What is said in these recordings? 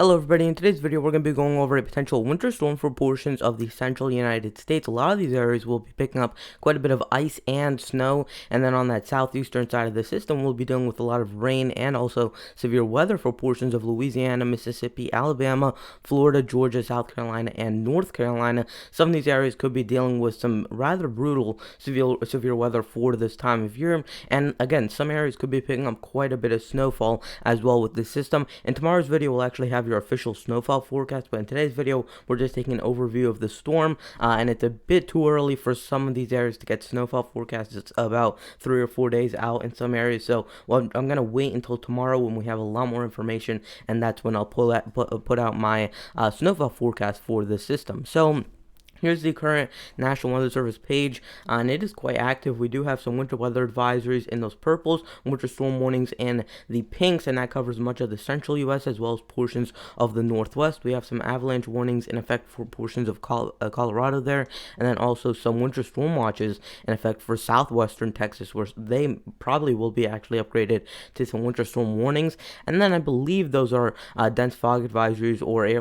Hello everybody, in today's video we're going to be going over a potential winter storm for portions of the central United States. A lot of these areas will be picking up quite a bit of ice and snow, and then on that southeastern side of the system we'll be dealing with a lot of rain and also severe weather for portions of Louisiana, Mississippi, Alabama, Florida, Georgia, South Carolina, and North Carolina. Some of these areas could be dealing with some rather brutal severe weather for this time of year, and again, some areas could be picking up quite a bit of snowfall as well with this system. In tomorrow's video we'll actually have your official snowfall forecast, but in today's video we're just taking an overview of the storm, and it's a bit too early for some of these areas to get snowfall forecasts. It's about 3 or 4 days out in some areas, so I'm gonna wait until tomorrow when we have a lot more information, and that's when I'll put out my snowfall forecast for the system. So here's the current National Weather Service page, and it is quite active. We do have some winter weather advisories in those purples, winter storm warnings in the pinks, and that covers much of the central U.S. as well as portions of the Northwest. We have some avalanche warnings in effect for portions of Colorado there, and then also some winter storm watches in effect for southwestern Texas, where they probably will be actually upgraded to some winter storm warnings. And then I believe those are dense fog advisories or air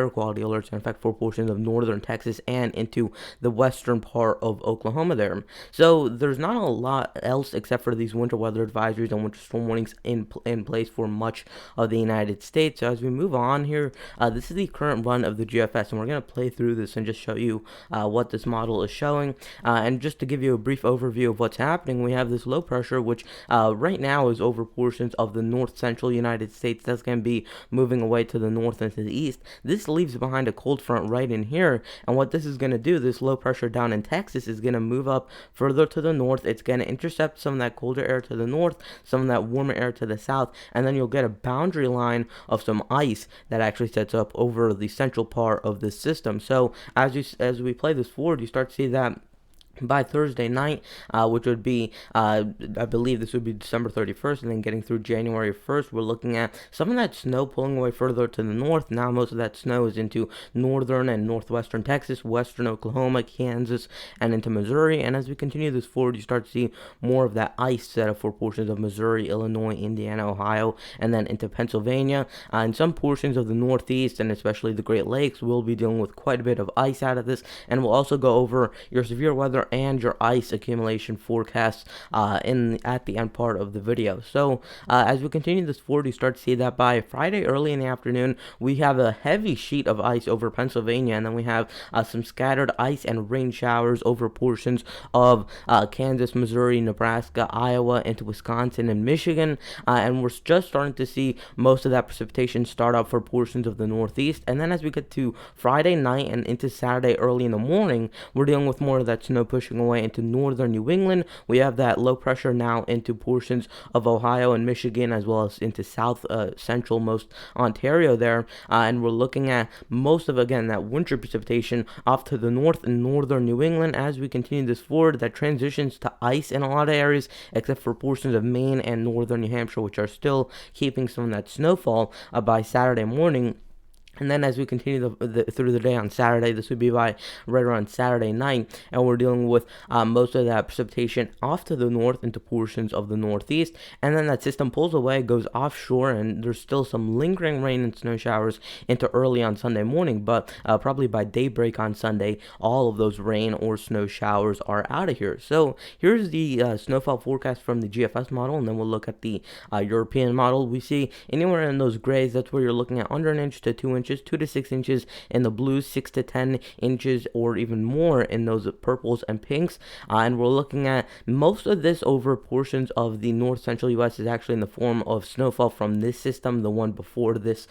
quality alerts in effect for portions of northern Texas and into the western part of Oklahoma there. So there's not a lot else except for these winter weather advisories and winter storm warnings in place for much of the United States. So as we move on here, this is the current run of the GFS, and we're going to play through this and just show you what this model is showing. And just to give you a brief overview of what's happening, we have this low pressure, which right now is over portions of the north central United States. That's going to be moving away to the north and to the east. This leaves behind a cold front right in here, and what this is going to do, this low pressure down in Texas is going to move up further to the north. It's going to intercept some of that colder air to the north, some of that warmer air to the south, and then you'll get a boundary line of some ice that actually sets up over the central part of this system. So as we play this forward, you start to see that by Thursday night, which would be, I believe this would be December 31st, and then getting through January 1st, we're looking at some of that snow pulling away further to the north. Now most of that snow is into northern and northwestern Texas, western Oklahoma, Kansas, and into Missouri. And as we continue this forward, you start to see more of that ice set up for portions of Missouri, Illinois, Indiana, Ohio, and then into Pennsylvania. And some portions of the Northeast, and especially the Great Lakes, will be dealing with quite a bit of ice out of this. And we'll also go over your severe weather and your ice accumulation forecasts at the end part of the video. So as we continue this forward, you start to see that by Friday early in the afternoon we have a heavy sheet of ice over Pennsylvania, and then we have some scattered ice and rain showers over portions of Kansas, Missouri, Nebraska, Iowa, into Wisconsin and Michigan, and we're just starting to see most of that precipitation start up for portions of the Northeast. And then as we get to Friday night and into Saturday early in the morning, we're dealing with more of that snow pushing away into northern New England. We have that low pressure now into portions of Ohio and Michigan, as well as into south central most Ontario there, and we're looking at most of, again, that winter precipitation off to the north and northern New England. As we continue this forward, that transitions to ice in a lot of areas except for portions of Maine and northern New Hampshire, which are still keeping some of that snowfall by Saturday morning. And then as we continue through the day on Saturday, this would be by right around Saturday night, and we're dealing with most of that precipitation off to the north into portions of the Northeast. And then that system pulls away, goes offshore, and there's still some lingering rain and snow showers into early on Sunday morning, but probably by daybreak on Sunday, all of those rain or snow showers are out of here. So here's the snowfall forecast from the GFS model, and then we'll look at the European model. We see anywhere in those grays, that's where you're looking at under an inch to 2 inches, 2 to 6 inches in the blues, 6 to 10 inches or even more in those purples and pinks, and we're looking at most of this over portions of the north central U.S. is actually in the form of snowfall from this system, the one before this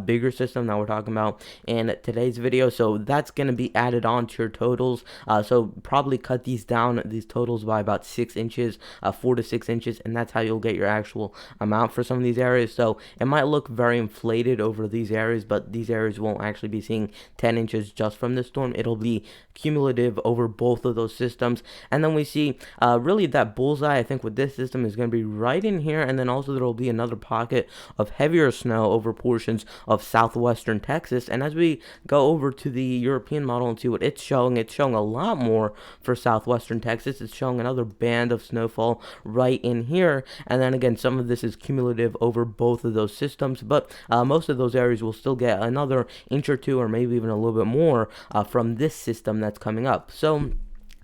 bigger system that we're talking about in today's video. So that's going to be added on to your totals, so probably cut these down, these totals, by about 6 inches, 4 to 6 inches, and that's how you'll get your actual amount for some of these areas. So it might look very inflated over these areas, but these areas won't actually be seeing 10 inches just from this storm. It'll be cumulative over both of those systems. And then we see really that bullseye, I think, with this system is going to be right in here. And then also there will be another pocket of heavier snow over portions of southwestern Texas. And as we go over to the European model and see what it's showing a lot more for southwestern Texas. It's showing another band of snowfall right in here. And then again, some of this is cumulative over both of those systems, but most of those areas will still get another inch or two, or maybe even a little bit more from this system that's coming up. So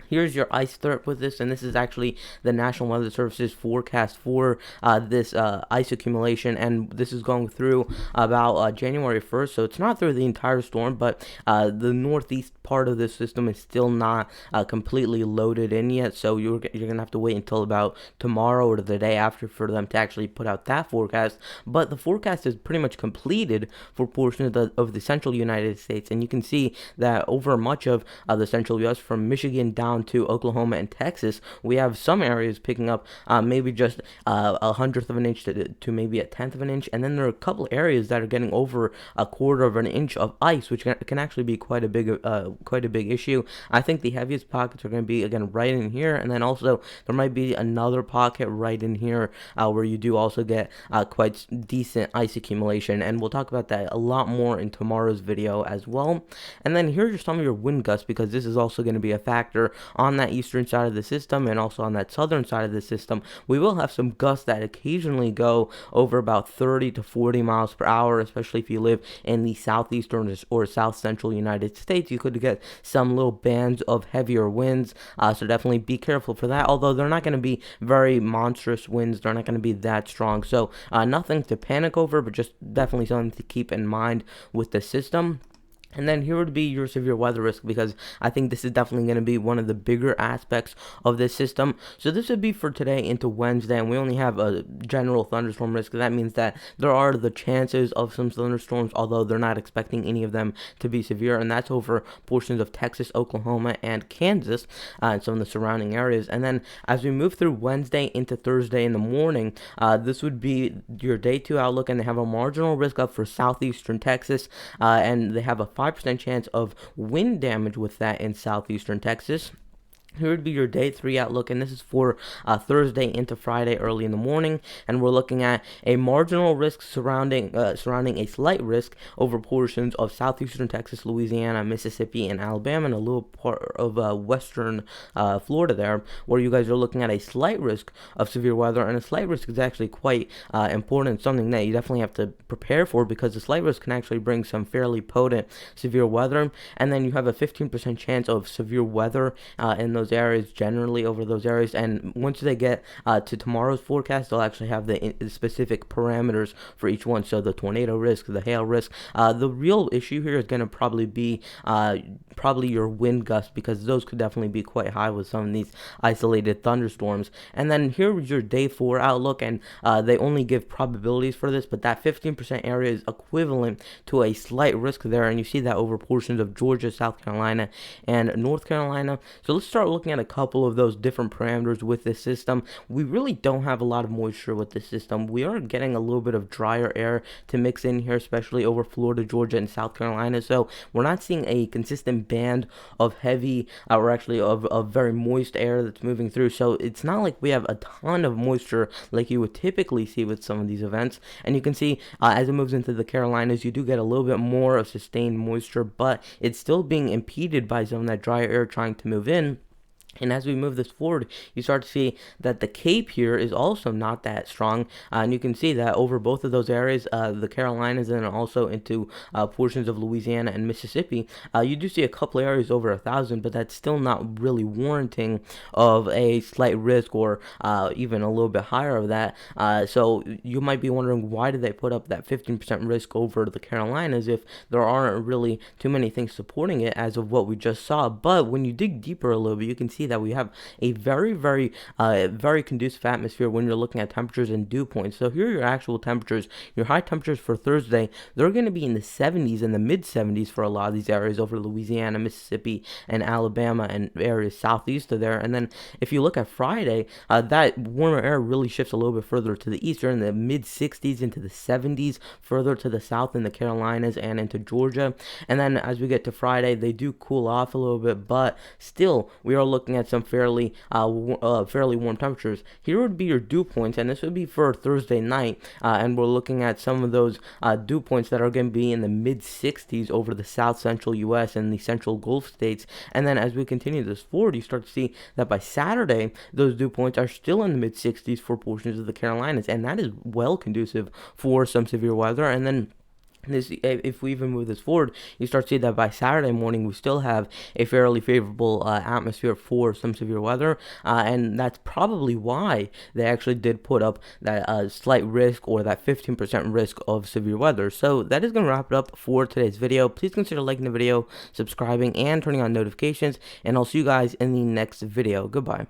here's your ice threat with this, and this is actually the National Weather Service's forecast for this ice accumulation, and this is going through about January 1st, so it's not through the entire storm, but the northeast part of this system is still not completely loaded in yet, so you're gonna have to wait until about tomorrow or the day after for them to actually put out that forecast. But the forecast is pretty much completed for portions of the central United States, and you can see that over much of the central U.S. from Michigan down to Oklahoma and Texas, we have some areas picking up maybe just a hundredth of an inch to maybe a tenth of an inch, and then there are a couple areas that are getting over a quarter of an inch of ice, which can actually be quite a big issue. I think the heaviest pockets are going to be again right in here, and then also there might be another pocket right in here where you do also get quite decent ice accumulation, and we'll talk about that a lot more in tomorrow's video as well. And then here are some of your wind gusts, because this is also going to be a factor on that eastern side of the system and also on that southern side of the system. We will have some gusts that occasionally go over about 30 to 40 miles per hour, especially if you live in the southeastern or south central United States. You could get some little bands of heavier winds, so definitely be careful for that, although they're not going to be very monstrous winds. They're not going to be that strong, so nothing to panic over, but just definitely something to keep in mind with the system. And then here would be your severe weather risk, because I think this is definitely going to be one of the bigger aspects of this system. So this would be for today into Wednesday, and we only have a general thunderstorm risk. That means that there are the chances of some thunderstorms, although they're not expecting any of them to be severe, and that's over portions of Texas, Oklahoma, and Kansas, and some of the surrounding areas. And then as we move through Wednesday into Thursday in the morning, this would be your day 2 outlook, and they have a marginal risk up for southeastern Texas, and they have a 5% chance of wind damage with that in southeastern Texas. Here would be your day 3 outlook, and this is for Thursday into Friday early in the morning, and we're looking at a marginal risk surrounding a slight risk over portions of southeastern Texas, Louisiana, Mississippi, and Alabama, and a little part of western Florida there, where you guys are looking at a slight risk of severe weather. And a slight risk is actually quite important, something that you definitely have to prepare for, because the slight risk can actually bring some fairly potent severe weather. And then you have a 15% chance of severe weather in those areas, generally over those areas. And once they get to tomorrow's forecast, they'll actually have the specific parameters for each one. So the tornado risk, the hail risk. The real issue here is going to probably be your wind gusts, because those could definitely be quite high with some of these isolated thunderstorms. And then here is your day 4 outlook, and they only give probabilities for this, but that 15% area is equivalent to a slight risk there, and you see that over portions of Georgia, South Carolina, and North Carolina. So let's start looking at a couple of those different parameters with this system. We really don't have a lot of moisture with this system. We are getting a little bit of drier air to mix in here, especially over Florida, Georgia, and South Carolina. So we're not seeing a consistent band of heavy, or actually of very moist air that's moving through. So it's not like we have a ton of moisture like you would typically see with some of these events. And you can see as it moves into the Carolinas, you do get a little bit more of sustained moisture, but it's still being impeded by some of that drier air trying to move in. And as we move this forward, you start to see that the Cape here is also not that strong. And you can see that over both of those areas, the Carolinas and also into portions of Louisiana and Mississippi, you do see a couple areas over 1,000, but that's still not really warranting of a slight risk or even a little bit higher of that. So you might be wondering, why did they put up that 15% risk over the Carolinas if there aren't really too many things supporting it as of what we just saw? But when you dig deeper a little bit, you can see that we have a very conducive atmosphere when you're looking at temperatures and dew points. So here are your actual temperatures. Your high temperatures for Thursday, they're going to be in the 70s and the mid 70s for a lot of these areas over Louisiana, Mississippi, and Alabama, and areas southeast of there. And then if you look at Friday, that warmer air really shifts a little bit further to the east. You're in the mid 60s into the 70s, further to the south in the Carolinas and into Georgia. And then as we get to Friday, they do cool off a little bit, but still we are looking at some fairly warm temperatures. Here would be your dew points, and this would be for Thursday night, and we're looking at some of those dew points that are going to be in the mid 60s over the south central U.S. and the central Gulf states. And then as we continue this forward, you start to see that by Saturday, those dew points are still in the mid 60s for portions of the Carolinas, and that is well conducive for some severe weather. And then if we even move this forward, you start to see that by Saturday morning we still have a fairly favorable atmosphere for some severe weather, and that's probably why they actually did put up that slight risk, or that 15% risk of severe weather. So that is going to wrap it up for today's video. Please consider liking the video, subscribing, and turning on notifications, and I'll see you guys in the next video. Goodbye.